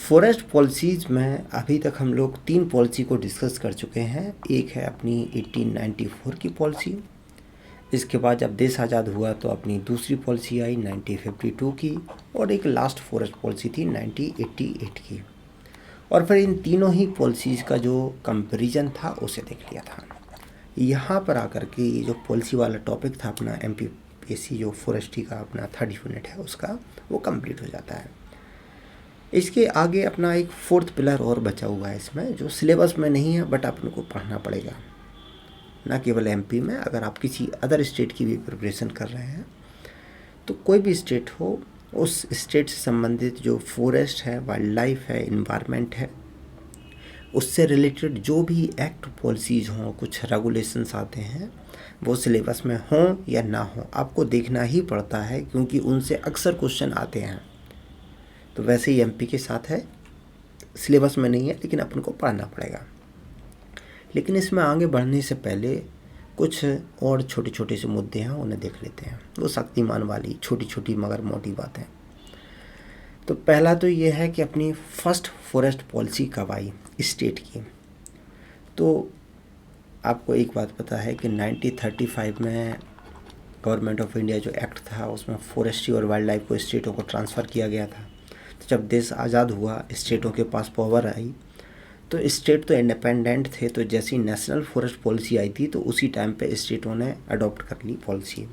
Forest policies में अभी तक हम लोग 3 पॉलिसी को डिस्कस कर चुके हैं। एक है अपनी 1894 की पॉलिसी, इसके बाद जब देश आज़ाद हुआ तो अपनी दूसरी पॉलिसी आई 1952 की, और एक लास्ट फॉरेस्ट पॉलिसी थी 1988 की। और फिर इन तीनों ही पॉलिसीज़ का जो कंपैरिजन था उसे देख लिया था। यहाँ पर आकर के ये जो पॉलिसी वाला टॉपिक था अपना MPSC जो फॉरेस्ट्री का अपना 3rd यूनिट है उसका, वो कंप्लीट हो जाता है। इसके आगे अपना एक 4th पिलर और बचा हुआ है इसमें, जो सिलेबस में नहीं है बट अपन को पढ़ना पड़ेगा, ना केवल MP में। अगर आप किसी अदर स्टेट की भी प्रिपरेशन कर रहे हैं तो कोई भी स्टेट हो, उस स्टेट से संबंधित जो फॉरेस्ट है, वाइल्ड लाइफ है, इन्वायरमेंट है, उससे रिलेटेड जो भी एक्ट पॉलिसीज़ हों, कुछ रेगुलेशंस आते हैं, वो सिलेबस में हों या ना हों, आपको देखना ही पड़ता है, क्योंकि उनसे अक्सर क्वेश्चन आते हैं। तो वैसे ही MP के साथ है, सिलेबस में नहीं है लेकिन अपन को पढ़ना पड़ेगा। लेकिन इसमें आगे बढ़ने से पहले कुछ और छोटे छोटे से मुद्दे हैं, उन्हें देख लेते हैं। वो शक्तिमान वाली छोटी छोटी मगर मोटी बातें। तो पहला तो ये है कि अपनी फर्स्ट फॉरेस्ट पॉलिसी कब आई स्टेट की। तो आपको एक बात पता है कि 1935 में गवर्नमेंट ऑफ इंडिया जो एक्ट था उसमें फॉरेस्ट्री और वाइल्ड लाइफ को स्टेटों को ट्रांसफ़र किया गया था। तो जब देश आज़ाद हुआ, स्टेटों के पास पावर आई, तो स्टेट तो इंडिपेंडेंट थे, तो जैसी नेशनल फॉरेस्ट पॉलिसी आई थी तो उसी टाइम पे स्टेटों ने अडॉप्ट कर ली पॉलिसी।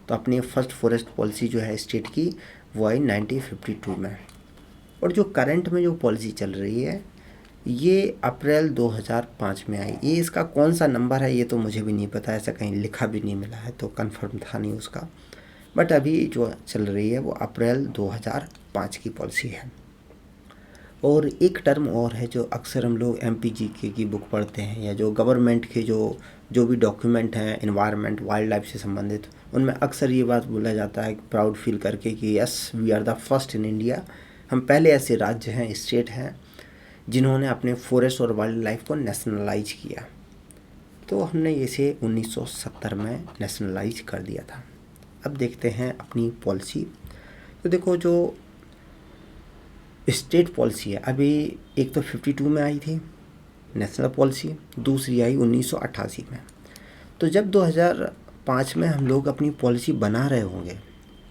तो अपनी फर्स्ट फॉरेस्ट पॉलिसी जो है स्टेट की, वो आई 1952 में। और जो करंट में जो पॉलिसी चल रही है ये अप्रैल 2005 में आई। ये इसका कौन सा नंबर है ये तो मुझे भी नहीं पता, ऐसा कहीं लिखा भी नहीं मिला है, तो कंफर्म था नहीं उसका। बट अभी जो चल रही है वो अप्रैल 2005 की पॉलिसी है। और एक टर्म और है जो अक्सर हम लोग MPGK की बुक पढ़ते हैं, या जो गवर्नमेंट के जो भी डॉक्यूमेंट हैं इन्वायरमेंट वाइल्ड लाइफ से संबंधित, उनमें अक्सर ये बात बोला जाता है प्राउड फील करके कि yes we are the first in India. हम पहले ऐसे राज्य हैं, स्टेट हैं, जिन्होंने अपने फॉरेस्ट और वाइल्ड लाइफ को नेशनलाइज किया। तो हमने इसे 1970 में नेशनलाइज कर दिया था। अब देखते हैं अपनी पॉलिसी। तो देखो जो स्टेट पॉलिसी है, अभी एक तो 52 में आई थी नेशनल पॉलिसी, दूसरी आई 1988 में। तो जब 2005 में हम लोग अपनी पॉलिसी बना रहे होंगे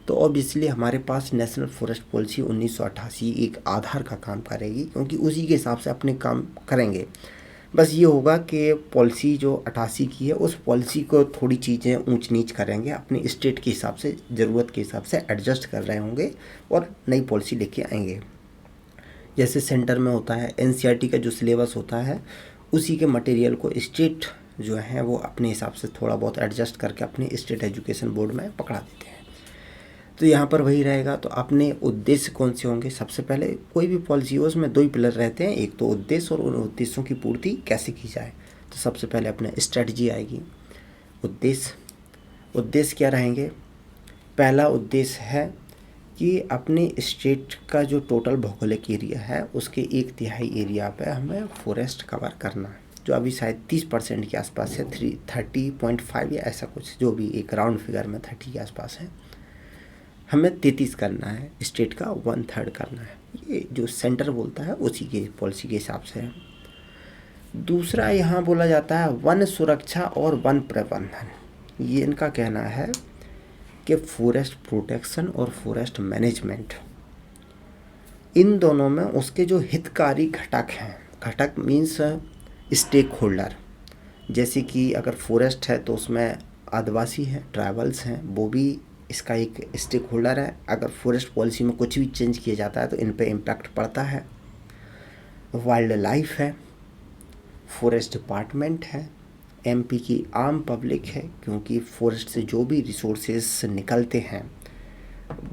तो ऑब्वियसली हमारे पास नेशनल फॉरेस्ट पॉलिसी 1988 एक आधार का काम करेगी, क्योंकि उसी के हिसाब से अपने काम करेंगे। बस ये होगा कि पॉलिसी जो 88 की है उस पॉलिसी को थोड़ी चीज़ें ऊंच नीच करेंगे, अपने स्टेट के हिसाब से, ज़रूरत के हिसाब से एडजस्ट कर रहे होंगे और नई पॉलिसी लेके आएंगे। जैसे सेंटर में होता है NCERT का जो सिलेबस होता है, उसी के मटेरियल को स्टेट जो है वो अपने हिसाब से थोड़ा बहुत एडजस्ट करके अपने स्टेट एजुकेशन बोर्ड में पकड़ा देते हैं। तो यहाँ पर वही रहेगा। तो अपने उद्देश्य कौन से होंगे? सबसे पहले कोई भी पॉलिसी हो उसमें 2 ही पिलर रहते हैं, एक तो उद्देश्य और उन उद्देश्यों की पूर्ति कैसे की जाए। तो सबसे पहले अपने स्ट्रेटजी आएगी। उद्देश्य क्या रहेंगे? पहला उद्देश्य है कि अपने स्टेट का जो टोटल भौगोलिक एरिया है उसके 1/3 एरिया पे हमें फॉरेस्ट कवर करना है, जो अभी शायद 30% के आसपास है, 30.5 या ऐसा कुछ, जो भी एक राउंड फिगर में 30 के आसपास है। हमें 33 करना है, स्टेट का 1/3 करना है। ये जो सेंटर बोलता है उसी के पॉलिसी के हिसाब से है। दूसरा यहाँ बोला जाता है वन सुरक्षा और वन प्रबंधन। ये इनका कहना है कि फॉरेस्ट प्रोटेक्शन और फॉरेस्ट मैनेजमेंट, इन दोनों में उसके जो हितकारी घटक हैं, घटक मीन्स स्टेक होल्डर, जैसे कि अगर फॉरेस्ट है तो उसमें आदिवासी हैं, ट्राइबल्स हैं, वो भी इसका एक स्टेक होल्डर है। अगर फॉरेस्ट पॉलिसी में कुछ भी चेंज किया जाता है तो इन पे इम्पैक्ट पड़ता है। वाइल्ड लाइफ है, फॉरेस्ट डिपार्टमेंट है, MP की आम पब्लिक है, क्योंकि फॉरेस्ट से जो भी रिसोर्सेस निकलते हैं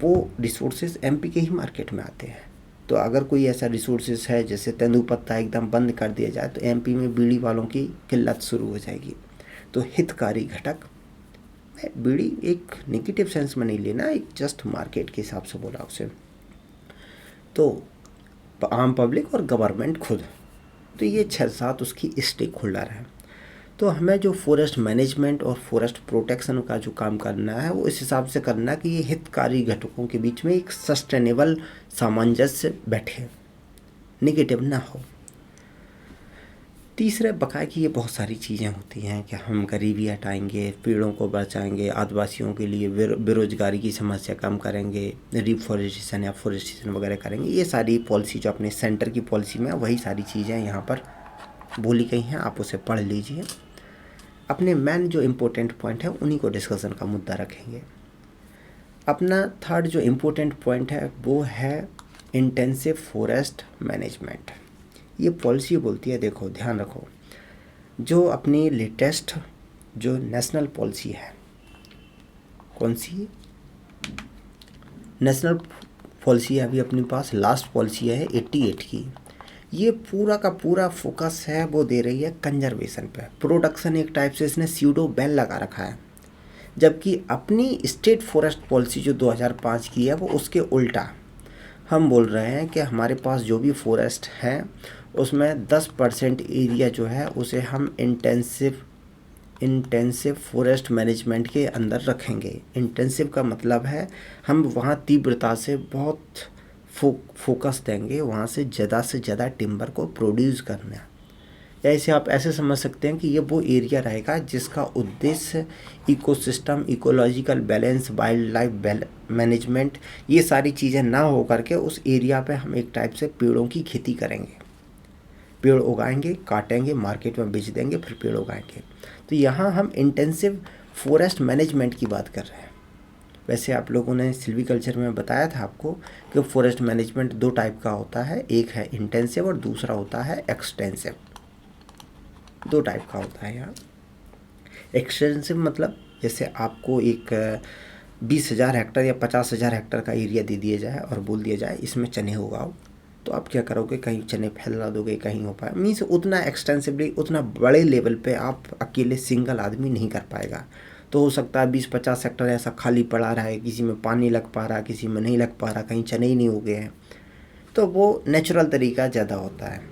वो रिसोर्सेज MP के ही मार्केट में आते हैं। तो अगर कोई ऐसा रिसोर्सेज है जैसे तेंदुपत्ता एकदम बंद कर दिया जाए तो MP में बीड़ी वालों की किल्लत शुरू हो जाएगी। तो हितकारी घटक, बीड़ी एक नेगेटिव सेंस में नहीं लेना, एक जस्ट मार्केट के हिसाब से बोला उसे। तो आम पब्लिक और गवर्नमेंट खुद, तो ये 6-7 उसकी स्टेक होल्डर है। तो हमें जो फॉरेस्ट मैनेजमेंट और फॉरेस्ट प्रोटेक्शन का जो काम करना है वो इस हिसाब से करना है कि ये हितकारी घटकों के बीच में एक सस्टेनेबल सामंजस्य बैठे, नेगेटिव ना हो। तीसरे बकाया की ये बहुत सारी चीज़ें होती हैं कि हम गरीबी हटाएंगे, पेड़ों को बचाएंगे, आदिवासियों के लिए बेरोजगारी की समस्या कम करेंगे, रिफॉरेस्टेशन या फॉरेस्टेशन वगैरह करेंगे। ये सारी पॉलिसी जो अपने सेंटर की पॉलिसी में है, वही सारी चीज़ें यहाँ पर बोली गई हैं, आप उसे पढ़ लीजिए। अपने मेन जो इम्पोर्टेंट पॉइंट है उन्हीं को डिस्कशन का मुद्दा रखेंगे। अपना थर्ड जो इम्पोर्टेंट पॉइंट है वो है इंटेंसिव फॉरेस्ट मैनेजमेंट। ये पॉलिसी बोलती है, देखो ध्यान रखो, जो अपनी लेटेस्ट जो नेशनल पॉलिसी है, कौन सी नेशनल पॉलिसी है अभी अपने पास, लास्ट पॉलिसी है 88 की, ये पूरा का पूरा फोकस है वो दे रही है कंजर्वेशन पे। प्रोडक्शन एक टाइप से इसने स्यूडो बैन लगा रखा है, जबकि अपनी स्टेट फॉरेस्ट पॉलिसी जो 2005 की है वो उसके उल्टा हम बोल रहे हैं कि हमारे पास जो भी फॉरेस्ट है उसमें 10% एरिया जो है उसे हम इंटेंसिव फॉरेस्ट मैनेजमेंट के अंदर रखेंगे। इंटेंसिव का मतलब है हम वहाँ तीव्रता से बहुत फोकस देंगे, वहाँ से ज़्यादा टिम्बर को प्रोड्यूस करना। ऐसे आप ऐसे समझ सकते हैं कि ये वो एरिया रहेगा जिसका उद्देश्य ecosystem, ecological balance, wild life management, ये सारी चीज़ें ना हो करके उस एरिया पे हम एक टाइप से पेड़ों की खेती करेंगे, पेड़ उगाएंगे, काटेंगे, मार्केट में बेच देंगे, फिर पेड़ उगाएंगे। तो यहाँ हम इंटेंसिव फॉरेस्ट मैनेजमेंट की बात कर रहे हैं। वैसे आप लोगों ने सिल्वीकल्चर में बताया था आपको कि फॉरेस्ट मैनेजमेंट 2 टाइप का होता है, एक है इंटेंसिव और दूसरा होता है एक्सटेंसिव। 2 टाइप का होता है यहाँ। एक्सटेंसिव मतलब जैसे आपको एक 20,000 हेक्टर या 50,000 हेक्टर का एरिया दे दिया जाए और बोल दिया जाए इसमें चने उगाओ, तो आप क्या करोगे, कहीं चने फैला दोगे, कहीं हो पाए, मीन्स उतना एक्सटेंसिवली, उतना बड़े लेवल पे आप अकेले सिंगल आदमी नहीं कर पाएगा। तो हो सकता है 20-50 हेक्टर ऐसा खाली पड़ा रहा है, किसी में पानी लग पा रहा, किसी में नहीं लग पा रहा, कहीं चने ही नहीं उगे हैं, तो वो नेचुरल तरीका ज़्यादा होता है।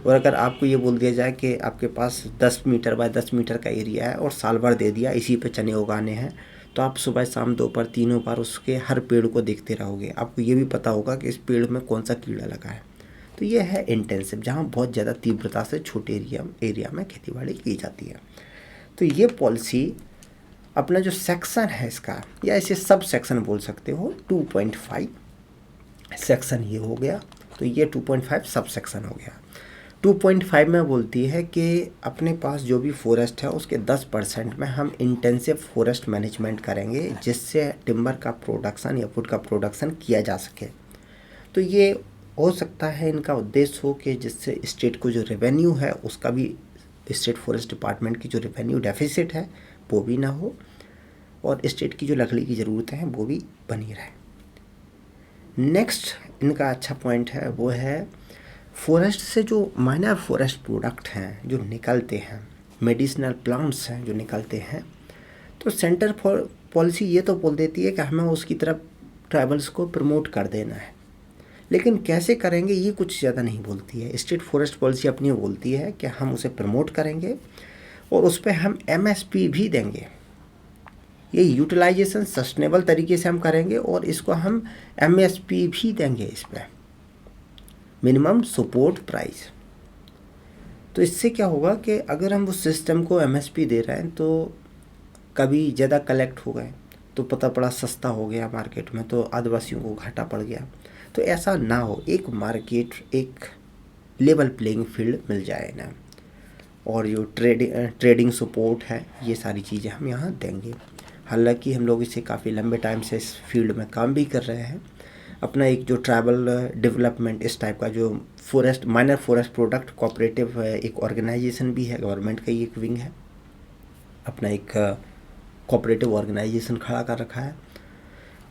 और अगर आपको ये बोल दिया जाए कि आपके पास 10 मीटर बाय 10 मीटर का एरिया है और साल भर दे दिया इसी पे चने उगाने हैं, तो आप सुबह शाम दोपहर तीनों बार उसके हर पेड़ को देखते रहोगे, आपको ये भी पता होगा कि इस पेड़ में कौन सा कीड़ा लगा है। तो ये है इंटेंसिव, जहाँ बहुत ज़्यादा तीव्रता से छोटे एरिया में खेतीबाड़ी की जाती है। तो ये पॉलिसी अपना जो सेक्शन है इसका, या इसे सब सेक्शन बोल सकते हो, 2.5 सेक्शन ये हो गया, तो ये 2.5 सब सेक्शन हो गया। 2.5 में बोलती है कि अपने पास जो भी फॉरेस्ट है उसके 10% में हम इंटेंसिव फॉरेस्ट मैनेजमेंट करेंगे, जिससे टिम्बर का प्रोडक्शन या वुड का प्रोडक्शन किया जा सके। तो ये हो सकता है इनका उद्देश्य हो कि जिससे स्टेट को जो रेवेन्यू है उसका भी, स्टेट फॉरेस्ट डिपार्टमेंट की जो रेवेन्यू डेफिसिट है वो भी ना हो, और स्टेट की जो लकड़ी की ज़रूरतें हैं वो भी बनी रहे। नेक्स्ट इनका अच्छा पॉइंट है वो है फॉरेस्ट से जो माइनर फॉरेस्ट प्रोडक्ट हैं जो निकलते हैं, मेडिसिनल प्लांट्स हैं जो निकलते हैं, तो सेंटर फॉर पॉलिसी ये तो बोल देती है कि हमें उसकी तरफ ट्राइबल्स को प्रमोट कर देना है, लेकिन कैसे करेंगे ये कुछ ज़्यादा नहीं बोलती है। स्टेट फॉरेस्ट पॉलिसी अपनी बोलती है कि हम उसे प्रमोट करेंगे और उस पर हम MSP भी देंगे, ये यूटिलाइजेशन सस्टेनेबल तरीके से हम करेंगे और इसको हम MSP भी देंगे इस पर, मिनिमम सपोर्ट प्राइस। तो इससे क्या होगा कि अगर हम उस सिस्टम को MSP दे रहे हैं तो कभी ज़्यादा कलेक्ट हो गए तो पता पड़ा सस्ता हो गया मार्केट में, तो आदिवासियों को घाटा पड़ गया। तो ऐसा ना हो, एक मार्केट, एक लेवल प्लेइंग फील्ड मिल जाए ना, और जो ट्रेडिंग सपोर्ट है ये सारी चीज़ें हम यहाँ देंगे। हालांकि हम लोग इसे काफ़ी लंबे टाइम से इस फील्ड में काम भी कर रहे हैं। अपना एक जो ट्राइबल डेवलपमेंट इस टाइप का जो forest, minor forest product cooperative एक ऑर्गेनाइजेशन भी है, गवर्नमेंट का ही एक विंग है, अपना एक कोऑपरेटिव ऑर्गेनाइजेशन खड़ा कर रखा है।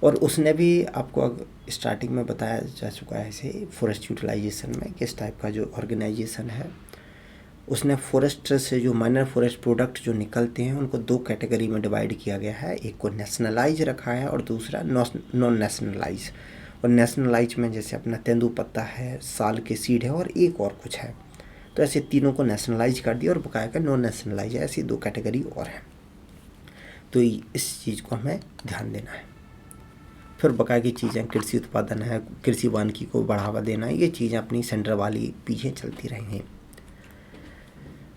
और उसने भी आपको स्टार्टिंग में बताया जा चुका है इसे फॉरेस्ट यूटिलाइजेशन में किस टाइप का जो ऑर्गेनाइजेशन है, उसने फॉरेस्ट से जो माइनर फॉरेस्ट प्रोडक्ट जो निकलते हैं उनको 2 कैटेगरी में डिवाइड किया गया है, एक को नेशनलाइज रखा है और दूसरा नॉन नेशनलाइज। और नेशनलाइज में जैसे अपना तेंदुपत्ता है, साल के सीड है और एक और कुछ है, तो ऐसे तीनों को नेशनलाइज कर दिया और बकाया का नॉन नेशनलाइज है, ऐसी 2 कैटेगरी और हैं। तो इस चीज़ को हमें ध्यान देना है। फिर बकाया की चीज़ें कृषि उत्पादन है, कृषि वानिकी को बढ़ावा देना, ये चीज़ें अपनी सेंटर वाली पीछे चलती रहेंगी।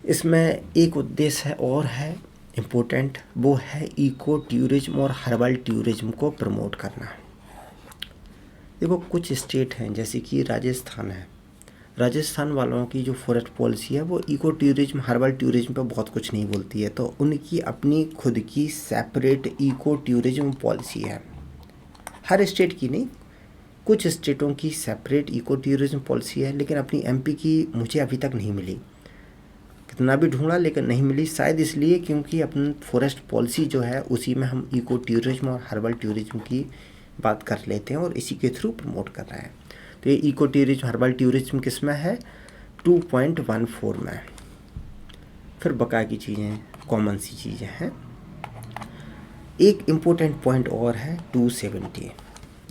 इसमें एक उद्देश्य है और है इम्पोर्टेंट, वो है इको टूरिज्म और हर्बल टूरिज्म को प्रमोट करना। देखो कुछ स्टेट हैं जैसे कि राजस्थान है, राजस्थान वालों की जो फॉरेस्ट पॉलिसी है वो इको टूरिज्म हर्बल टूरिज्म पे बहुत कुछ नहीं बोलती है, तो उनकी अपनी खुद की सेपरेट इको टूरिज्म पॉलिसी है। हर स्टेट की नहीं, कुछ स्टेटों की सेपरेट इको टूरिज्म पॉलिसी है, लेकिन अपनी एमपी की मुझे अभी तक नहीं मिली। कितना भी ढूंढा लेकिन नहीं मिली, शायद इसलिए क्योंकि अपनी फॉरेस्ट पॉलिसी जो है उसी में हम इको टूरिज्म और हर्बल टूरिज्म की बात कर लेते हैं और इसी के थ्रू प्रमोट कर रहे हैं। तो ये इको टूरिज्म हर्बल टूरिज्म किस में है? 2.14 में। फिर बकाया की चीज़ें कॉमन सी चीज़ें हैं। एक इम्पोर्टेंट पॉइंट और है 270।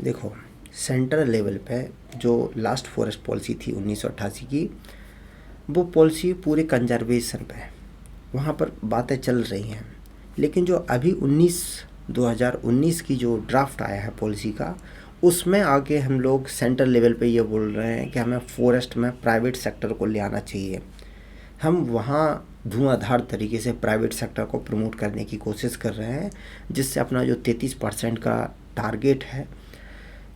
देखो सेंट्रल लेवल पे जो लास्ट फॉरेस्ट पॉलिसी थी 1988 की, वो पॉलिसी पूरे कंजर्वेशन पे वहाँ पर बातें चल रही हैं, लेकिन जो अभी 2019 की जो ड्राफ्ट आया है पॉलिसी का, उसमें आगे हम लोग सेंट्रल लेवल पे ये बोल रहे हैं कि हमें फॉरेस्ट में प्राइवेट सेक्टर को ले आना चाहिए। हम वहाँ धुआंधार तरीके से प्राइवेट सेक्टर को प्रमोट करने की कोशिश कर रहे हैं, जिससे अपना जो 33% का टारगेट है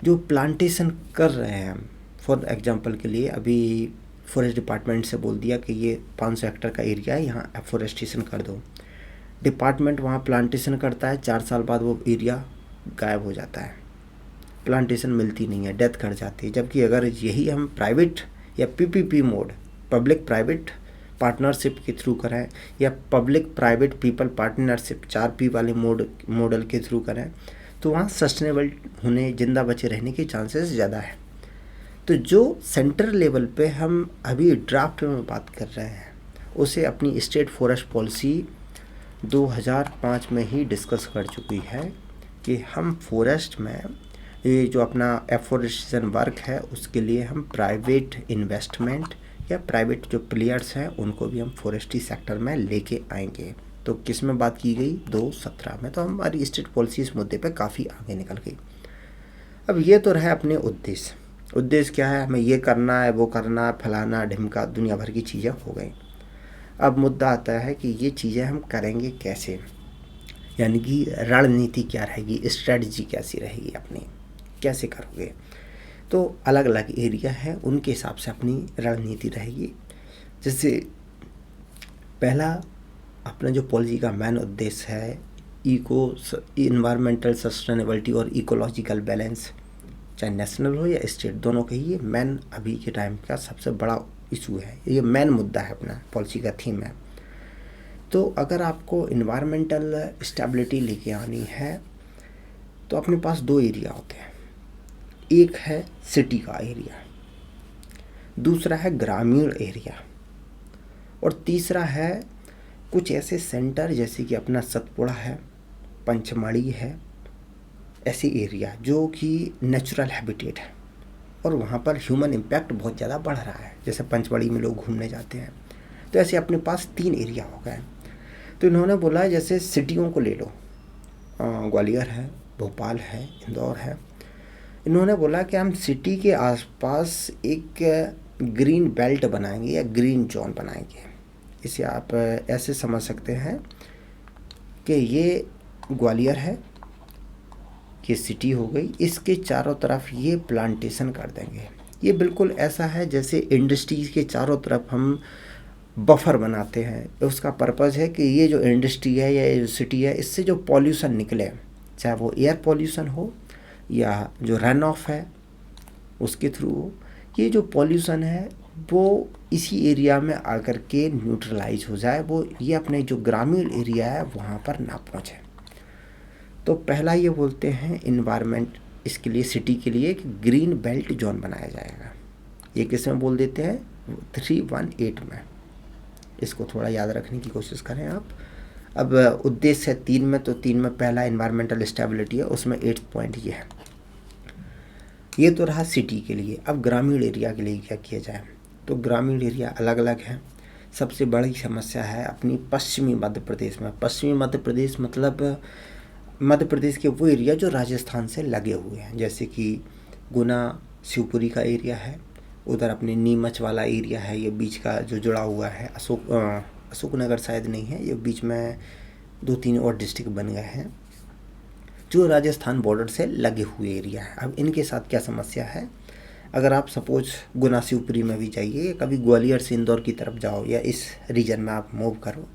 जो प्लांटेशन कर रहे हैं, फॉर एग्जांपल के लिए अभी फॉरेस्ट डिपार्टमेंट से बोल दिया कि ये 500 हेक्टेयर का एरिया है, यहाँ एफोरेस्टेशन कर दो। डिपार्टमेंट वहाँ प्लांटेशन करता है, 4 साल बाद वो एरिया गायब हो जाता है, प्लांटेशन मिलती नहीं है, डेथ कर जाती है। जबकि अगर यही हम प्राइवेट या PPP mode, public private partnership के थ्रू करें या public private people partnership 4P वाले मॉडल के थ्रू करें, तो वहाँ सस्टेनेबल होने, जिंदा बचे रहने के चांसेस ज़्यादा है। तो जो सेंट्रल लेवल पे हम अभी ड्राफ्ट में बात कर रहे हैं, उसे अपनी स्टेट फॉरेस्ट पॉलिसी 2005 में ही डिस्कस कर चुकी है कि हम फॉरेस्ट में ये जो अपना एफोरेस्टेशन वर्क है उसके लिए हम प्राइवेट इन्वेस्टमेंट या प्राइवेट जो प्लेयर्स हैं उनको भी हम फॉरेस्ट्री सेक्टर में लेके आएंगे। तो किस में बात की गई? 2017 में। तो हमारी स्टेट पॉलिसी इस मुद्दे पे काफ़ी आगे निकल गई। अब ये तो रहे अपने उद्देश्य क्या है, हमें ये करना है, वो करना है, फलाना ढिमका, दुनिया भर की चीज़ें हो गई। अब मुद्दा आता है कि ये चीज़ें हम करेंगे कैसे, यानी कि रणनीति क्या रहेगी, स्ट्रेटजी कैसी रहेगी अपनी, कैसे करोगे। तो अलग अलग एरिया है, उनके हिसाब से अपनी रणनीति रहेगी। जैसे पहला अपना जो पॉलिसी का मेन उद्देश्य है इन्वायरमेंटल सस्टेनेबिलिटी और इकोलॉजिकल बैलेंस, चाहे नेशनल हो या स्टेट, दोनों के ही ये मेन अभी के टाइम का सबसे बड़ा इशू है, ये मेन मुद्दा है, अपना पॉलिसी का थीम है। तो अगर आपको इन्वायरमेंटल स्टेबिलिटी लेके आनी है तो अपने पास 2 एरिया होते हैं, एक है सिटी का एरिया, दूसरा है ग्रामीण एरिया, और तीसरा है कुछ ऐसे सेंटर जैसे कि अपना सतपुड़ा है, पंचमढ़ी है, ऐसी एरिया जो कि नेचुरल हैबिटेट है और वहाँ पर ह्यूमन इम्पैक्ट बहुत ज़्यादा बढ़ रहा है। जैसे पंचमढ़ी में लोग घूमने जाते हैं, तो ऐसे अपने पास 3 एरिया हो गए। तो इन्होंने बोला है जैसे सिटियों को ले लो, ग्वालियर है, भोपाल है, इंदौर है। इन्होंने बोला कि हम सिटी के आसपास एक ग्रीन बेल्ट बनाएंगे या ग्रीन जोन बनाएंगे। इसे आप ऐसे समझ सकते हैं कि ये ग्वालियर है, ये सिटी हो गई, इसके चारों तरफ ये प्लांटेशन कर देंगे। ये बिल्कुल ऐसा है जैसे इंडस्ट्रीज़ के चारों तरफ हम बफर बनाते हैं। उसका पर्पज़ है कि ये जो इंडस्ट्री है या ये जो सिटी है, इससे जो पॉल्यूशन निकले, चाहे वो एयर पॉल्यूशन हो या जो रन ऑफ है उसके थ्रू हो, ये जो पॉल्यूशन है वो इसी एरिया में आकर के न्यूट्रलाइज हो जाए, वो ये अपने जो ग्रामीण एरिया है वहाँ पर ना पहुँचे। तो पहला ये बोलते हैं इन्वायरमेंट, इसके लिए सिटी के लिए एक ग्रीन बेल्ट जोन बनाया जाएगा। ये किस में बोल देते हैं? 318 में। इसको थोड़ा याद रखने की कोशिश करें आप। अब उद्देश्य है 3 में, तो 3 में पहला इन्वायरमेंटल स्टेबिलिटी है, उसमें 8 पॉइंट ये है। ये तो रहा सिटी के लिए। अब ग्रामीण एरिया के लिए क्या किया जाए? तो ग्रामीण एरिया अलग अलग है। सबसे बड़ी समस्या है अपनी पश्चिमी मध्य प्रदेश में। पश्चिमी मध्य प्रदेश मतलब मध्य प्रदेश के वो एरिया जो राजस्थान से लगे हुए हैं, जैसे कि गुना शिवपुरी का एरिया है, उधर अपने नीमच वाला एरिया है, ये बीच का जो जुड़ा हुआ है, अशोकनगर शायद नहीं है, ये बीच में 2-3 और डिस्ट्रिक्ट बन गए हैं जो राजस्थान बॉर्डर से लगे हुए एरिया है। अब इनके साथ क्या समस्या है, अगर आप सपोज गुना शिवपुरी में भी जाइए, कभी ग्वालियर से इंदौर की तरफ जाओ या इस रीजन में आप मूव करो,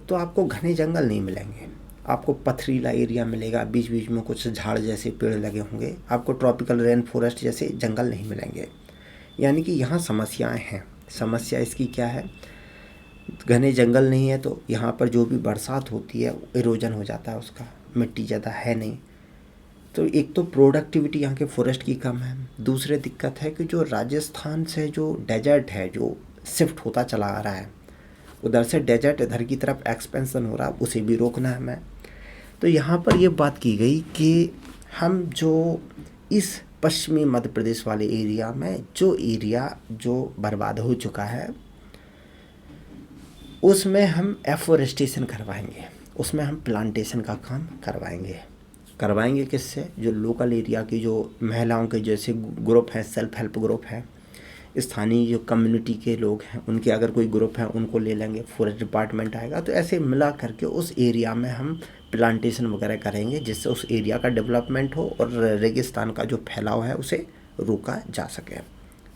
तो आपको घने जंगल नहीं मिलेंगे, आपको पथरीला एरिया मिलेगा, बीच बीच में कुछ झाड़ जैसे पेड़ लगे होंगे, आपको ट्रॉपिकल रेन फॉरेस्ट जैसे जंगल नहीं मिलेंगे। यानी कि यहाँ समस्याएं हैं। समस्या इसकी क्या है, घने जंगल नहीं है तो यहाँ पर जो भी बरसात होती है इरोजन हो जाता है, उसका मिट्टी ज़्यादा है नहीं, तो एक तो प्रोडक्टिविटी यहाँ के फॉरेस्ट की कम है। दूसरी दिक्कत है कि जो राजस्थान से जो डेजर्ट है जो शिफ्ट होता चला आ रहा है, उधर से डेजर्ट इधर की तरफ एक्सपेंशन हो रहा है, उसे भी रोकना है हमें। तो यहाँ पर ये बात की गई कि हम जो इस पश्चिमी मध्य प्रदेश वाले एरिया में जो एरिया जो बर्बाद हो चुका है उसमें हम एफोरेस्टेशन करवाएंगे, उसमें हम प्लांटेशन का काम करवाएंगे किससे, जो लोकल एरिया की जो महिलाओं के जैसे ग्रुप हैं, सेल्फ हेल्प ग्रुप है, स्थानीय जो कम्युनिटी के लोग हैं उनके अगर कोई ग्रुप है उनको ले लेंगे, फॉरेस्ट डिपार्टमेंट आएगा, तो ऐसे मिला करके उस एरिया में हम प्लांटेशन वगैरह करेंगे जिससे उस एरिया का डेवलपमेंट हो और रेगिस्तान का जो फैलाव है उसे रोका जा सके।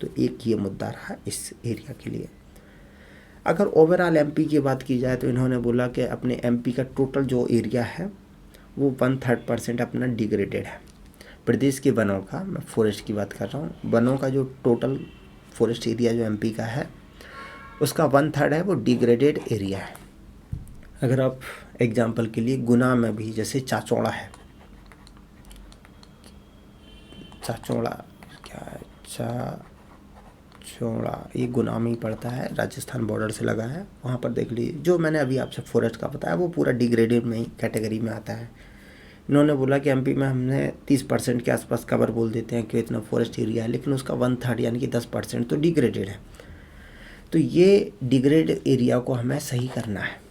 तो एक ये मुद्दा रहा इस एरिया के लिए। अगर ओवरऑल एमपी की बात की जाए तो इन्होंने बोला कि अपने एमपी का टोटल जो एरिया है वो 1/3% अपना डिग्रेडेड है। प्रदेश के वनों का, मैं फॉरेस्ट की बात कर रहा हूँ, वनों का जो टोटल फॉरेस्ट एरिया जो एमपी का है उसका 1/3 है वो डिग्रेडेड एरिया है। अगर आप एग्जांपल के लिए गुना में भी जैसे चाचौड़ा है, चाचौड़ा क्या है, चाचौड़ा ये गुना में ही पड़ता है, राजस्थान बॉर्डर से लगा है, वहाँ पर देख लीजिए। जो मैंने अभी आपसे फॉरेस्ट का बताया वो पूरा डिग्रेडेड में ही कैटेगरी में आता है। इन्होंने बोला कि एमपी में हमने 30% के आसपास कवर बोल देते हैं कि इतना फॉरेस्ट एरिया है, लेकिन उसका 1/3 यानी कि 10% तो डिग्रेडेड है। तो ये डिग्रेड एरिया को हमें सही करना है।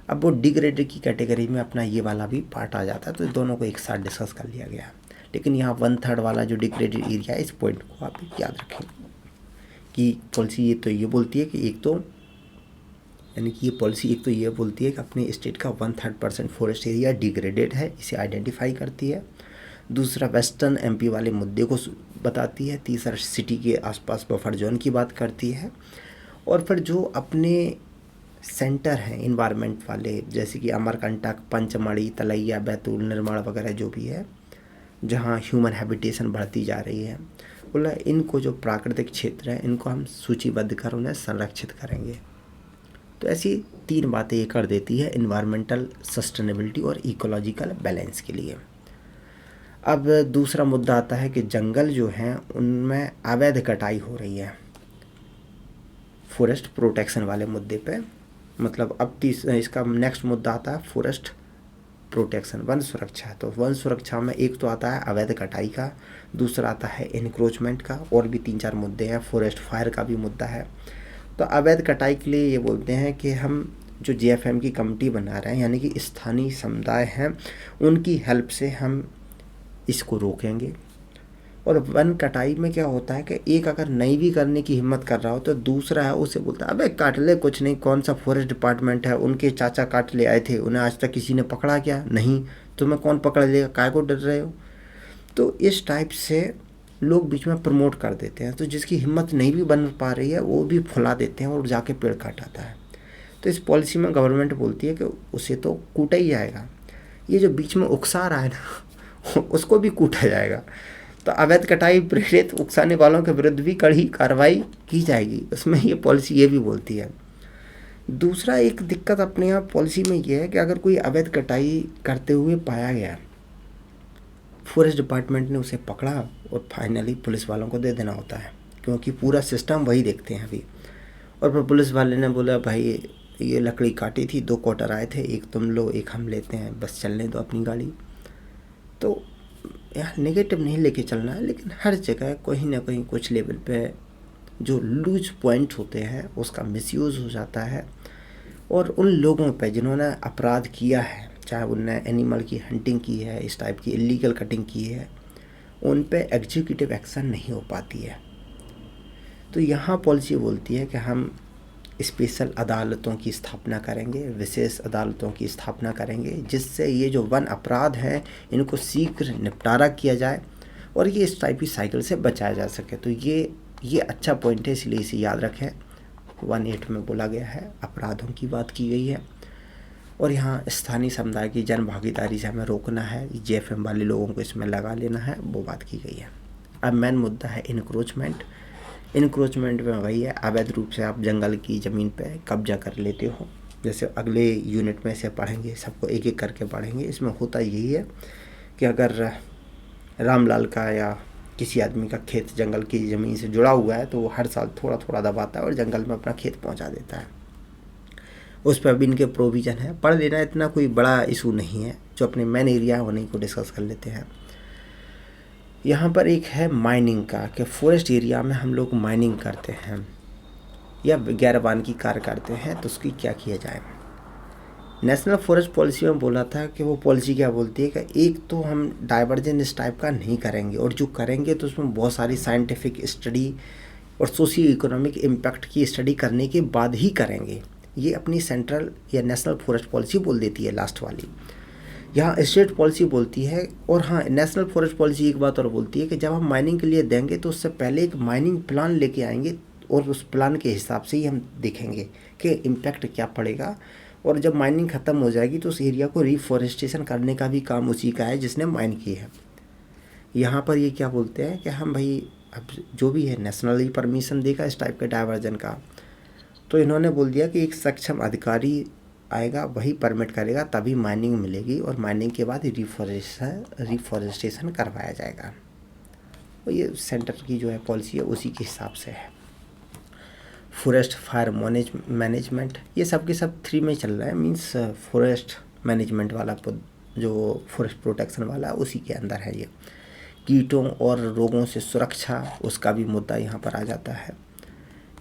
अब वो डिग्रेडेड की कैटेगरी में अपना ये वाला भी पार्ट आ जाता है, तो दोनों को एक साथ डिस्कस कर लिया गया। लेकिन यहाँ 1/3 वाला जो डिग्रेडेड एरिया है, इस पॉइंट को आप याद रखें कि पॉलिसी ये तो ये बोलती है कि एक तो यानी कि ये पॉलिसी एक तो ये बोलती है कि अपने स्टेट का 1/3% फॉरेस्ट एरिया डिग्रेडेड है, इसे आइडेंटिफाई करती है। दूसरा वेस्टर्न एमपी वाले मुद्दे को बताती है। तीसरा सिटी के आसपास बफर जोन की बात करती है। और फिर जो अपने सेंटर हैं इन्वायरमेंट वाले, जैसे कि अमरकंटक, पंचमढ़ी, तलैया, बैतूल, निर्माण वगैरह जो भी है, जहाँ ह्यूमन हैबिटेशन बढ़ती जा रही है, बोला इनको जो प्राकृतिक क्षेत्र हैं इनको हम सूचीबद्ध कर उन्हें संरक्षित करेंगे। तो ऐसी 3 बातें ये कर देती है इन्वायरमेंटल सस्टेनेबिलिटी और इकोलॉजिकल बैलेंस के लिए। अब दूसरा मुद्दा आता है कि जंगल जो हैं उनमें अवैध कटाई हो रही है, फॉरेस्ट प्रोटेक्शन वाले मुद्दे पे। मतलब अब इसका नेक्स्ट मुद्दा आता है फॉरेस्ट प्रोटेक्शन, वन सुरक्षा। तो वन सुरक्षा में एक तो आता है अवैध कटाई का, दूसरा आता है इनक्रोचमेंट का, और भी 3-4 मुद्दे हैं, फॉरेस्ट फायर का भी मुद्दा है। तो अवैध कटाई के लिए ये बोलते हैं कि हम जो जेएफएम की कमेटी बना रहे हैं, यानी कि स्थानीय समुदाय हैं, उनकी हेल्प से हम इसको रोकेंगे। और वन कटाई में क्या होता है कि एक अगर नहीं भी करने की हिम्मत कर रहा हो तो दूसरा है उसे बोलता है अबे काट ले, कुछ नहीं, कौन सा फॉरेस्ट डिपार्टमेंट है, उनके चाचा काट ले आए थे, उन्हें आज तक किसी ने पकड़ा क्या? नहीं। तुम्हें कौन पकड़ लेगा, काय को डर रहे हो? तो इस टाइप से लोग बीच में प्रमोट कर देते हैं, तो जिसकी हिम्मत नहीं भी बन पा रही है वो भी फुला देते हैं और जाके पेड़ काटाता है। तो इस पॉलिसी में गवर्नमेंट बोलती है कि उसे तो कूटा ही जाएगा, ये जो बीच में उकसा रहा है ना उसको भी कूटा जाएगा। तो अवैध कटाई प्रेरित उकसाने वालों के विरुद्ध भी कड़ी कार्रवाई की जाएगी, उसमें ये पॉलिसी ये भी बोलती है। दूसरा एक दिक्कत अपने यहाँ पॉलिसी में ये है कि अगर कोई अवैध कटाई करते हुए पाया गया, फॉरेस्ट डिपार्टमेंट ने उसे पकड़ा और फाइनली पुलिस वालों को दे देना होता है, क्योंकि पूरा सिस्टम वही देखते हैं अभी। और फिर पुलिस वाले ने बोला भाई ये लकड़ी काटी थी, 2 क्वार्टर आए थे, एक तुम लो एक हम लेते हैं, बस चलने दो अपनी गाड़ी। तो यहाँ नेगेटिव नहीं लेके चलना है, लेकिन हर जगह कहीं ना कहीं कुछ लेवल पे जो लूज पॉइंट होते हैं उसका मिसयूज़ हो जाता है। और उन लोगों पे जिन्होंने अपराध किया है चाहे उनने एनिमल की हंटिंग की है, इस टाइप की इलीगल कटिंग की है, उन पे एग्जीक्यूटिव एक्शन नहीं हो पाती है। तो यहाँ पॉलिसी बोलती है कि हम स्पेशल अदालतों की स्थापना करेंगे, विशेष अदालतों की स्थापना करेंगे, जिससे ये जो वन अपराध हैं इनको शीघ्र निपटारा किया जाए और ये इस टाइप की साइकिल से बचाया जा सके। तो ये अच्छा पॉइंट है, इसलिए इसे याद रखें। 1.8 में बोला गया है, अपराधों की बात की गई है और यहाँ स्थानीय समुदाय की जन भागीदारी से हमें रोकना है, जेएफएम वाले लोगों को इसमें लगा लेना है, वो बात की गई है। अब मेन मुद्दा है इनक्रोचमेंट। इनक्रोचमेंट में वही है, अवैध रूप से आप जंगल की ज़मीन पे कब्जा कर लेते हो। जैसे अगले यूनिट में से पढ़ेंगे, सबको एक एक करके पढ़ेंगे। इसमें होता यही है कि अगर रामलाल का या किसी आदमी का खेत जंगल की ज़मीन से जुड़ा हुआ है तो वो हर साल थोड़ा थोड़ा दबाता है और जंगल में अपना खेत पहुंचा देता है। उस पर भी इनके प्रोविज़न है, पढ़ लेना, इतना कोई बड़ा इशू नहीं है। जो अपने मेन एरिया है उन्हीं को डिस्कस कर लेते हैं। यहाँ पर एक है माइनिंग का, कि फॉरेस्ट एरिया में हम लोग माइनिंग करते हैं या गैरबान की कार्य करते हैं, तो उसकी क्या किया जाए। नेशनल फॉरेस्ट पॉलिसी में बोला था कि वो पॉलिसी क्या बोलती है कि एक तो हम डाइवर्जन इस टाइप का नहीं करेंगे, और जो करेंगे तो उसमें बहुत सारी साइंटिफिक स्टडी और सोशियो इकोनॉमिक इम्पैक्ट की स्टडी करने के बाद ही करेंगे। ये अपनी सेंट्रल या नेशनल फॉरेस्ट पॉलिसी बोल देती है लास्ट वाली। यहाँ स्टेट पॉलिसी बोलती है, और हाँ नेशनल फॉरेस्ट पॉलिसी एक बात और बोलती है कि जब हम माइनिंग के लिए देंगे तो उससे पहले एक माइनिंग प्लान लेके आएंगे और उस प्लान के हिसाब से ही हम देखेंगे कि इम्पैक्ट क्या पड़ेगा। और जब माइनिंग ख़त्म हो जाएगी तो उस एरिया को रिफॉरेस्टेशन करने का भी काम उसी का है जिसने माइन की है। यहाँ पर ये क्या बोलते हैं कि हम भाई अब जो भी है नेशनली परमिशन देगा इस टाइप के डाइवर्जन का, तो इन्होंने बोल दिया कि एक सक्षम अधिकारी आएगा, वही परमिट करेगा, तभी माइनिंग मिलेगी और माइनिंग के बाद रिफॉरेस्टेशन करवाया जाएगा। और ये सेंटर की जो है पॉलिसी है उसी के हिसाब से है। फॉरेस्ट फायर मैनेजमेंट, ये सब के सब 3 में चल रहा है, मींस फॉरेस्ट मैनेजमेंट वाला जो फॉरेस्ट प्रोटेक्शन वाला उसी के अंदर है ये। कीटों और रोगों से सुरक्षा, उसका भी मुद्दा यहाँ पर आ जाता है।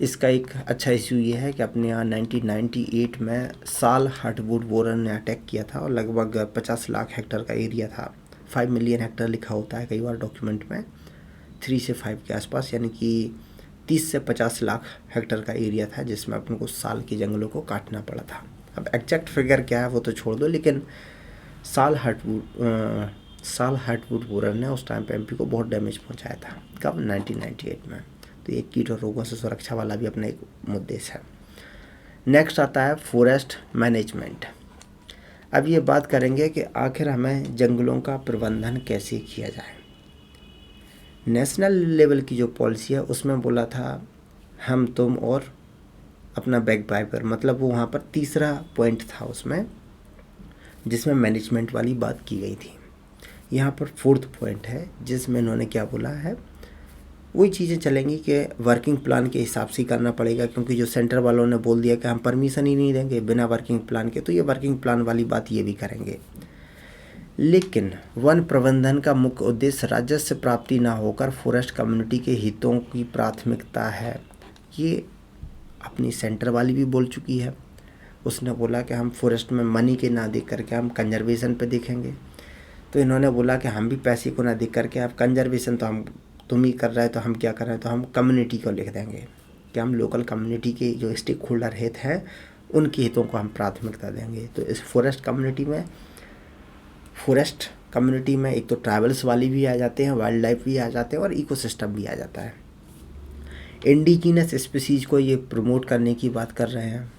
इसका एक अच्छा इशू ये है कि अपने यहाँ 1998 में साल हार्टवुड बोरर ने अटैक किया था और लगभग 50 लाख हेक्टेयर का एरिया था। 5 मिलियन हेक्टेयर लिखा होता है कई बार डॉक्यूमेंट में, 3 से 5 के आसपास, यानी कि 30 से 50 लाख हेक्टेयर का एरिया था जिसमें अपन को साल के जंगलों को काटना पड़ा था। अब एग्जैक्ट फिगर क्या है वो तो छोड़ दो, लेकिन साल हार्टवुड बोरर ने उस टाइम पे एमपी को बहुत डैमेज पहुंचाया था। कब? 1998 में। तो ये कीट और रोगों से सुरक्षा वाला भी अपना एक मुद्दे है। नेक्स्ट आता है फॉरेस्ट मैनेजमेंट। अब ये बात करेंगे कि आखिर हमें जंगलों का प्रबंधन कैसे किया जाए। नेशनल लेवल की जो पॉलिसी है उसमें बोला था हम तुम और अपना बैक पाइपर, मतलब वो वहाँ पर तीसरा पॉइंट था उसमें जिसमें मैनेजमेंट वाली बात की गई थी। यहाँ पर 4th पॉइंट है जिसमें इन्होंने क्या बोला है, वही चीज़ें चलेंगी कि वर्किंग प्लान के हिसाब से ही करना पड़ेगा, क्योंकि जो सेंटर वालों ने बोल दिया कि हम परमिशन ही नहीं देंगे बिना वर्किंग प्लान के, तो ये वर्किंग प्लान वाली बात ये भी करेंगे। लेकिन वन प्रबंधन का मुख्य उद्देश्य राजस्व प्राप्ति ना होकर फॉरेस्ट कम्युनिटी के हितों की प्राथमिकता है। ये अपनी सेंटर वाली भी बोल चुकी है। उसने बोला कि हम फॉरेस्ट में मनी के ना देख करके हम कंजर्वेशन पे देखेंगे। तो इन्होंने बोला कि हम भी पैसे को ना देख करके आप कंजर्वेशन तो तुम ही कर रहे हो, तो हम क्या कर रहे हैं, तो हम कम्युनिटी को लिख देंगे कि हम लोकल कम्युनिटी के जो स्टेक होल्डर हित हैं उनके हितों को हम प्राथमिकता देंगे। तो इस फॉरेस्ट कम्युनिटी में एक तो ट्राइबल्स वाली भी आ जाते हैं, वाइल्ड लाइफ भी आ जाते हैं और इकोसिस्टम भी आ जाता है। इंडिजिनस स्पीसीज को ये प्रमोट करने की बात कर रहे हैं।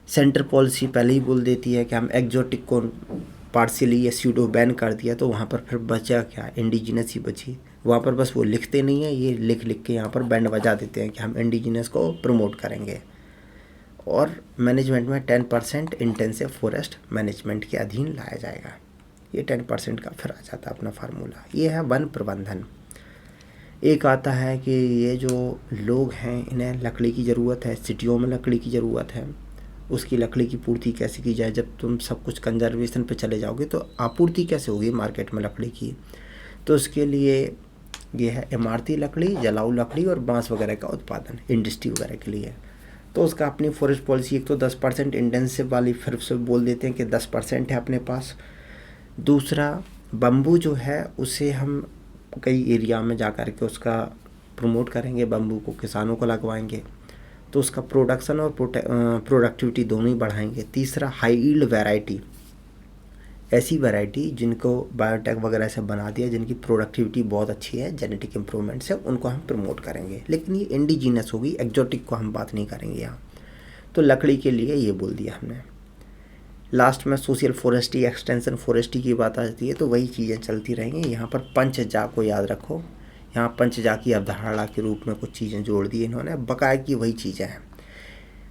सेंटर पॉलिसी पहले ही बोल देती है कि हम एक्जोटिक को पार्शियली या स्यूडो बैन कर दिया, तो वहाँ पर फिर बचा क्या, इंडिजिनस ही बची। वहाँ पर बस वो लिखते नहीं है, ये लिख के यहाँ पर बैंड बजा देते हैं कि हम इंडिजिनस को प्रमोट करेंगे। और मैनेजमेंट में 10% इंटेंसिव फॉरेस्ट मैनेजमेंट के अधीन लाया जाएगा। ये 10% का फिर आ जाता है अपना फार्मूला। ये है वन प्रबंधन। एक आता है कि ये जो लोग हैं इन्हें लकड़ी की ज़रूरत है, सिटियों में लकड़ी की ज़रूरत है, उसकी लकड़ी की पूर्ति कैसे की जाए। जब तुम सब कुछ कंजर्वेशन पे चले जाओगे तो आपूर्ति कैसे होगी मार्केट में लकड़ी की। तो उसके लिए ये है इमारती लकड़ी, जलाऊ लकड़ी और बांस वगैरह का उत्पादन इंडस्ट्री वगैरह के लिए। तो उसका अपनी फॉरेस्ट पॉलिसी एक तो 10% इंटेंसिव वाली फिर से बोल देते हैं कि 10% है अपने पास। दूसरा बम्बू जो है उसे हम कई एरिया में जा कर के उसका प्रमोट करेंगे, बम्बू को किसानों को लगवाएंगे, तो उसका प्रोडक्शन और प्रोडक्टिविटी दोनों ही बढ़ाएंगे। तीसरा हाई यील्ड वैरायटी, ऐसी वैरायटी जिनको बायोटेक वगैरह से बना दिया, जिनकी प्रोडक्टिविटी बहुत अच्छी है, जेनेटिक इम्प्रूवमेंट से, उनको हम प्रमोट करेंगे। लेकिन ये इंडिजीनस होगी, एक्जोटिक को हम बात नहीं करेंगे यहाँ। तो लकड़ी के लिए ये बोल दिया हमने। लास्ट में सोशल फॉरेस्ट्री, एक्सटेंशन फॉरेस्ट्री की बात आती है, तो वही चीज़ें चलती रहेंगी। यहाँ पर पंचजा को याद रखो, यहाँ पंचजा की अवधारणा के रूप में कुछ चीज़ें जोड़ दी इन्होंने, बकाया की वही चीज़ें हैं।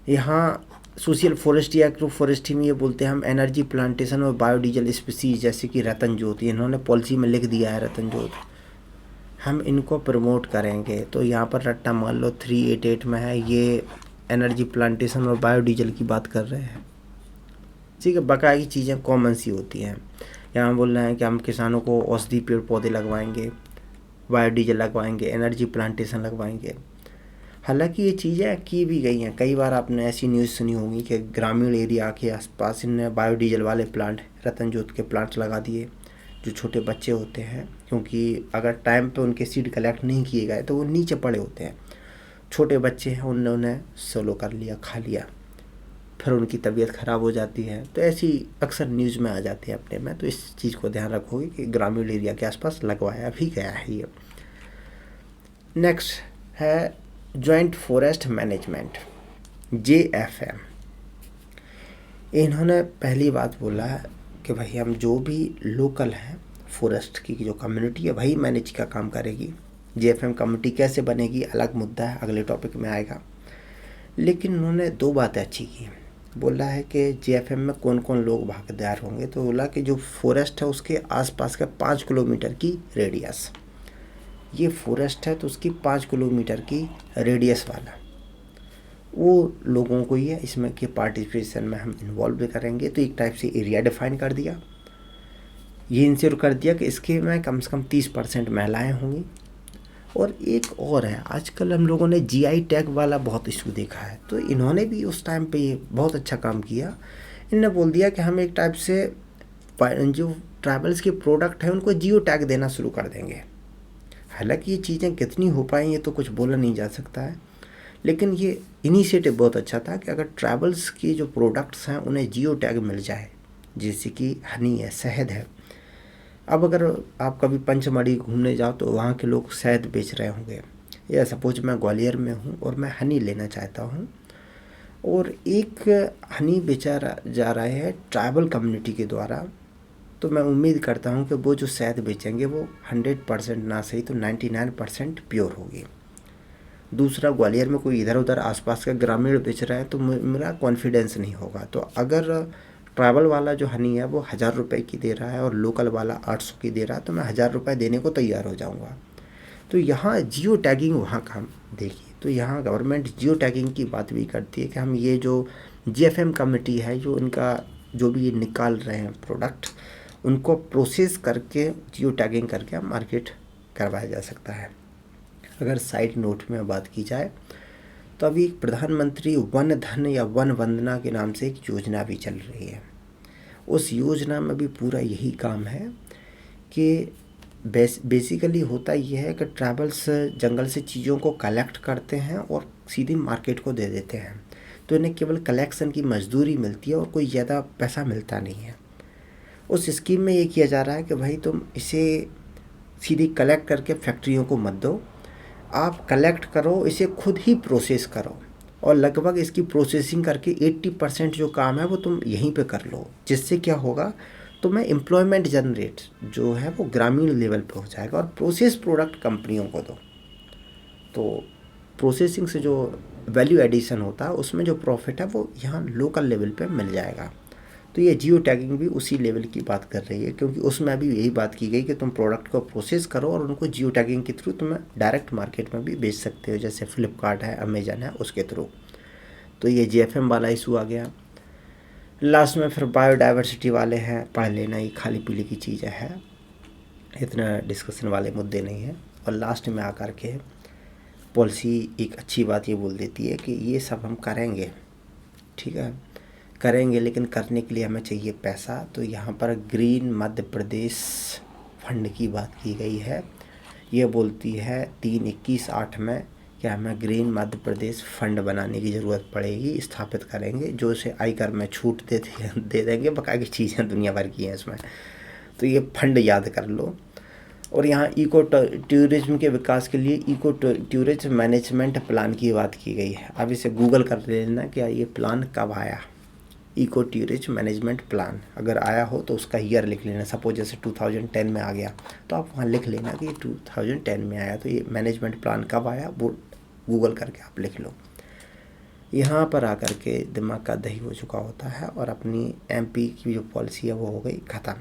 यहाँ सोशल फॉरेस्ट्री, एग्रो फॉरेस्ट्री में ये बोलते हैं हम एनर्जी प्लांटेशन और बायोडीजल स्पीसीज, जैसे कि रतन ज्योति, इन्होंने पॉलिसी में लिख दिया है रतन ज्योति, हम इनको प्रमोट करेंगे। तो यहाँ पर रट्टा मान लो 388 में है, ये एनर्जी प्लांटेशन और बायोडीजल की बात कर रहे हैं, ठीक है। बकाया की चीज़ें कॉमन सी होती हैं। यहाँ बोल रहे हैं कि हम किसानों को औषधि पेड़ पौधे लगवाएंगे, बायोडीजल लगवाएंगे, एनर्जी प्लांटेशन लगवाएंगे। हालांकि ये चीज़ें की भी गई हैं, कई बार आपने ऐसी न्यूज़ सुनी होगी कि ग्रामीण एरिया के आसपास इनने बायोडीजल वाले प्लांट, रतन ज्योत के प्लांट्स लगा दिए। जो छोटे बच्चे होते हैं, क्योंकि अगर टाइम पे उनके सीड कलेक्ट नहीं किए गए तो वो नीचे पड़े होते हैं, छोटे बच्चे हैं, उन्होंने सोलो कर लिया, खा लिया, फिर उनकी तबीयत ख़राब हो जाती है। तो ऐसी अक्सर न्यूज़ में आ जाती है अपने में। तो इस चीज़ को ध्यान रखोगे कि ग्रामीण एरिया के आसपास लगवाया भी गया है ये। नेक्स्ट है जॉइंट फॉरेस्ट मैनेजमेंट, JFM। इन्होंने पहली बात बोला है कि भाई हम जो भी लोकल है फॉरेस्ट की जो कम्युनिटी है वही मैनेज का काम करेगी। JFM कमेटी कैसे बनेगी अलग मुद्दा है, अगले टॉपिक में आएगा। लेकिन उन्होंने दो बातें अच्छी की। बोला है कि JFM में कौन कौन लोग भागीदार होंगे, तो बोला कि जो फॉरेस्ट है उसके आसपास का 5 किलोमीटर की रेडियस, ये फॉरेस्ट है तो उसकी 5 किलोमीटर की रेडियस वाला वो लोगों को ही है इसमें कि पार्टिसिपेशन में हम इन्वॉल्व भी करेंगे। तो एक टाइप से एरिया डिफाइन कर दिया, ये इंश्योर कर दिया कि इसके में कम से कम 30% महिलाएं होंगी। और एक और है, आजकल हम लोगों ने GI टैग वाला बहुत इशू देखा है, तो इन्होंने भी उस टाइम पे ये बहुत अच्छा काम किया। इन्होंने बोल दिया कि हम एक टाइप से जो ट्राइबल्स के प्रोडक्ट हैं उनको जियो टैग देना शुरू कर देंगे। हालांकि ये चीज़ें कितनी हो पाई ये तो कुछ बोला नहीं जा सकता है, लेकिन ये इनिशिएटिव बहुत अच्छा था कि अगर ट्रैवल्स की जो प्रोडक्ट्स हैं उन्हें जियो टैग मिल जाए, जैसे कि हनी है, शहद है। अब अगर आप कभी पंचमढ़ी घूमने जाओ तो वहाँ के लोग शहद बेच रहे होंगे, या सपोज मैं ग्वालियर में हूँ और मैं हनी लेना चाहता हूँ और एक हनी बेचा जा रहा है ट्राइबल कम्युनिटी के द्वारा, तो मैं उम्मीद करता हूँ कि वो जो शहद बेचेंगे वो 100% ना सही तो 99% प्योर होगी। दूसरा, ग्वालियर में कोई इधर उधर आसपास का ग्रामीण बेच रहा है तो मेरा कॉन्फिडेंस नहीं होगा। तो अगर ट्रैवल वाला जो हनी है वो 1000 रुपये की दे रहा है और लोकल वाला 800 की दे रहा है, तो मैं 1000 रुपये देने को तैयार हो जाऊँगा। तो यहाँ जियो टैगिंग वहाँ का हम देखिए, तो यहाँ गवर्नमेंट जियो टैगिंग की बात भी करती है कि हम ये जो JFM कमेटी है, जो इनका जो भी ये निकाल रहे हैं प्रोडक्ट, उनको प्रोसेस करके जियो टैगिंग करके मार्केट करवाया जा सकता है। अगर साइड नोट में बात की जाए तो अभी प्रधानमंत्री वन धन या वन वंदना के नाम से एक योजना भी चल रही है। उस योजना में भी पूरा यही काम है कि बेसिकली होता यह है कि ट्रैवल्स जंगल से चीज़ों को कलेक्ट करते हैं और सीधी मार्केट को दे देते हैं, तो इन्हें केवल कलेक्शन की मजदूरी मिलती है और कोई ज़्यादा पैसा मिलता नहीं है। उस स्कीम में ये किया जा रहा है कि भाई तुम इसे सीधी कलेक्ट करके फैक्ट्रियों को मत दो, आप कलेक्ट करो, इसे खुद ही प्रोसेस करो और लगभग इसकी प्रोसेसिंग करके 80% जो काम है वो तुम यहीं पे कर लो। जिससे क्या होगा, तुम्हें एम्प्लॉयमेंट जनरेट जो है वो ग्रामीण लेवल पे हो जाएगा और प्रोसेस प्रोडक्ट कंपनियों को दो, तो प्रोसेसिंग से जो वैल्यू एडिशन होता है उसमें जो प्रॉफिट है वो यहाँ लोकल लेवल पे मिल जाएगा। तो ये जियो टैगिंग भी उसी लेवल की बात कर रही है, क्योंकि उसमें अभी यही बात की गई कि तुम प्रोडक्ट को प्रोसेस करो और उनको जियो टैगिंग के थ्रू तुम्हें डायरेक्ट मार्केट में भी बेच सकते हो, जैसे फ्लिपकार्ट है, अमेजन है, उसके थ्रू। तो ये JFM वाला इशू आ गया। लास्ट में फिर बायोडाइवर्सिटी वाले हैं, पढ़ लेना, ये खाली पीली की चीज़ें हैं, इतना डिस्कशन वाले मुद्दे नहीं हैं। और लास्ट में आकर के पॉलिसी एक अच्छी बात ये बोल देती है कि ये सब हम करेंगे, ठीक है, करेंगे, लेकिन करने के लिए हमें चाहिए पैसा। तो यहाँ पर ग्रीन मध्य प्रदेश फंड की बात की गई है। ये बोलती है 3/21/8 में कि हमें ग्रीन मध्य प्रदेश फंड बनाने की ज़रूरत पड़ेगी, स्थापित करेंगे, जो उसे आयकर में छूट दे देंगे, बाकी चीज़ें दुनिया भर की हैं इसमें। तो ये फंड याद कर लो। और यहाँ इको टूरिज्म के विकास के लिए इको टूरिज्म मैनेजमेंट प्लान की बात की गई है। अब इसे गूगल कर लेना कि ये प्लान कब आया, इको टूरिज्म मैनेजमेंट प्लान अगर आया हो तो उसका ईयर लिख लेना। सपोज जैसे 2010 में आ गया तो आप वहाँ लिख लेना कि 2010 में आया, तो ये मैनेजमेंट प्लान कब आया वो गूगल करके आप लिख लो। यहाँ पर आकर के दिमाग का दही हो चुका होता है और अपनी एमपी की जो पॉलिसी है वो हो गई ख़त्म।